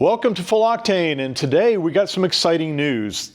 Welcome to Full Octane, and today we got some exciting news.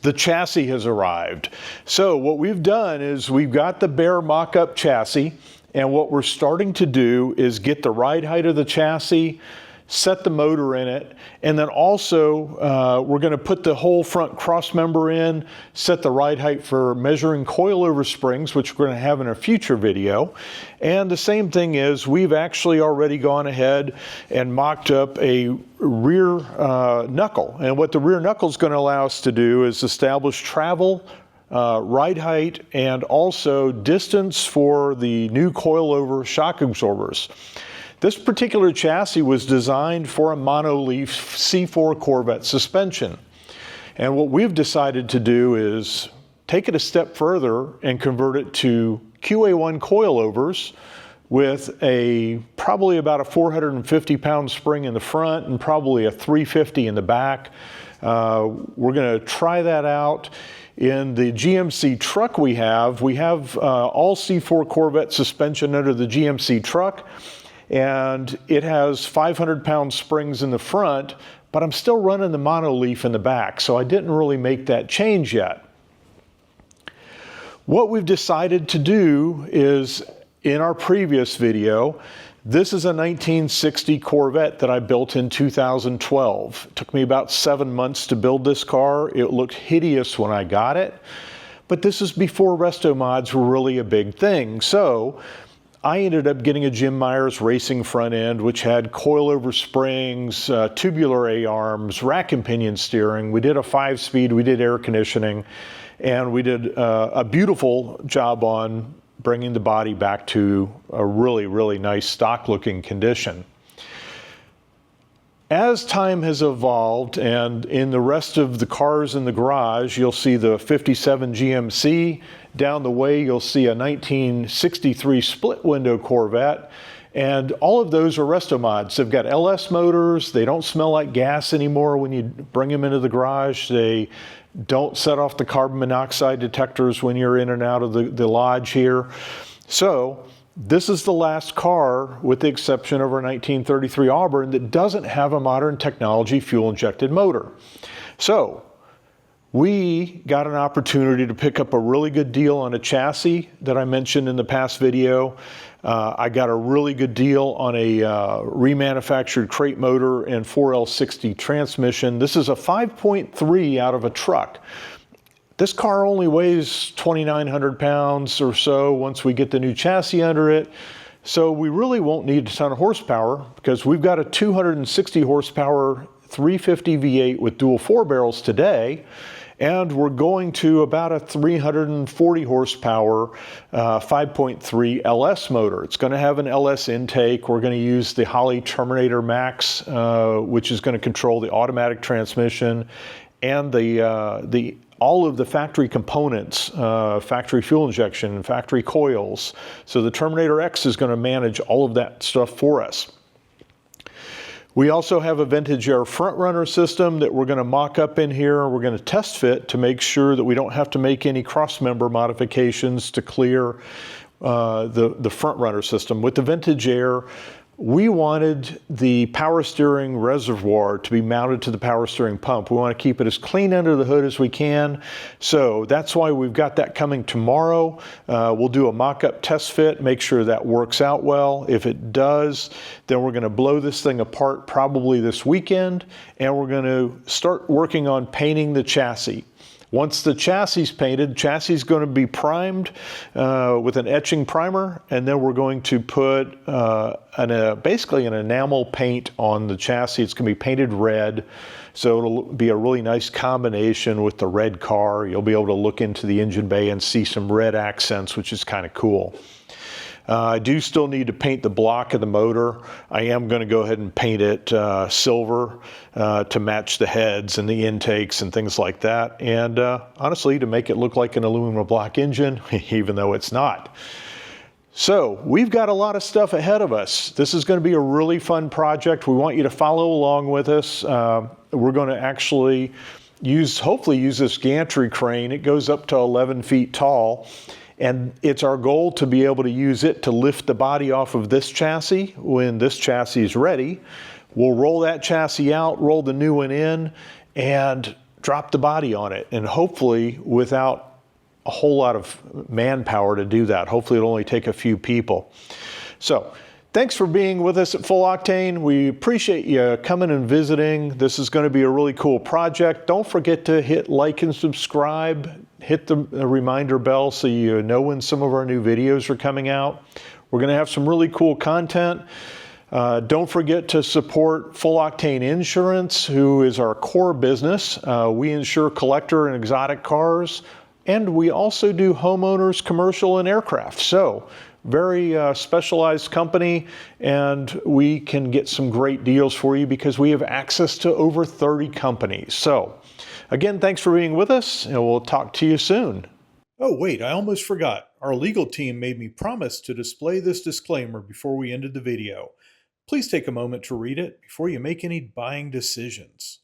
The chassis has arrived. So what we've done is we've got the bare mock-up chassis, and what we're starting to do is get the ride height of the chassis, set the motor in it, and then also we're going to put the whole front cross member in, set the ride height for measuring coilover springs, which we're going to have in a future video. And the same thing is we've actually already gone ahead and mocked up a rear knuckle. And what the rear knuckle is going to allow us to do is establish travel, ride height, and also distance for the new coilover shock absorbers. This particular chassis was designed for a monoleaf C4 Corvette suspension. And what we've decided to do is take it a step further and convert it to QA1 coilovers with probably about a 450-pound spring in the front and probably a 350 in the back. We're going to try that out. In the GMC truck we have all C4 Corvette suspension under the GMC truck. And it has 500-pound springs in the front, but I'm still running the monoleaf in the back, so I didn't really make that change yet. What we've decided to do is, in our previous video, this is a 1960 Corvette that I built in 2012. It took me about 7 months to build this car. It looked hideous when I got it, but this is before Restomods were really a big thing. So I ended up getting a Jim Myers racing front end, which had coilover springs, tubular A-arms, rack and pinion steering. We did a 5-speed, we did air conditioning, and we did a beautiful job on bringing the body back to a really, really nice stock-looking condition. As time has evolved, and in the rest of the cars in the garage, you'll see the 57 GMC. Down the way, you'll see a 1963 split window Corvette. And all of those are Restomods. They've got LS motors. They don't smell like gas anymore when you bring them into the garage. They don't set off the carbon monoxide detectors when you're in and out of the lodge here. So this is the last car, with the exception of our 1933 Auburn, that doesn't have a modern technology fuel-injected motor. So we got an opportunity to pick up a really good deal on a chassis that I mentioned in the past video. I got a really good deal on a remanufactured crate motor and 4L60 transmission. This is a 5.3 out of a truck. This car only weighs 2,900 pounds or so once we get the new chassis under it. So we really won't need a ton of horsepower because we've got a 260 horsepower 350 V8 with dual 4 barrels today. And we're going to about a 340 horsepower 5.3 LS motor. It's going to have an LS intake. We're going to use the Holley Terminator Max, which is going to control the automatic transmission and all of the factory components, factory fuel injection, factory coils. So the Terminator X is going to manage all of that stuff for us. We also have a Vintage Air front runner system that we're going to mock up in here. We're going to test fit to make sure that we don't have to make any cross member modifications to clear the front runner system. With the Vintage Air, we wanted the power steering reservoir to be mounted to the power steering pump. We want to keep it as clean under the hood as we can. So that's why we've got that coming tomorrow. We'll do a mock-up test fit, make sure that works out well. If it does, then we're going to blow this thing apart probably this weekend, and we're going to start working on painting the chassis. Once the chassis is painted, chassis is going to be primed with an etching primer, and then we're going to put basically an enamel paint on the chassis. It's going to be painted red, so it'll be a really nice combination with the red car. You'll be able to look into the engine bay and see some red accents, which is kind of cool. I do still need to paint the block of the motor. I am going to go ahead and paint it silver to match the heads and the intakes and things like that. And honestly, to make it look like an aluminum block engine, even though it's not. So we've got a lot of stuff ahead of us. This is going to be a really fun project. We want you to follow along with us. We're going to actually hopefully use this gantry crane. It goes up to 11 feet tall, and it's our goal to be able to use it to lift the body off of this chassis when this chassis is ready. We'll roll that chassis out, roll the new one in, and drop the body on it, and hopefully without a whole lot of manpower to do that. Hopefully it'll only take a few people. So thanks for being with us at Full Octane. We appreciate you coming and visiting. This is going to be a really cool project. Don't forget to hit like and subscribe. Hit the reminder bell so you know when some of our new videos are coming out. We're going to have some really cool content. Don't forget to support Full Octane Insurance, who is our core business. We insure collector and exotic cars, and we also do homeowners, commercial, and aircraft. So very specialized company, and we can get some great deals for you because we have access to over 30 companies. So again, thanks for being with us, and we'll talk to you soon. Oh, wait, I almost forgot. Our legal team made me promise to display this disclaimer before we ended the video. Please take a moment to read it before you make any buying decisions.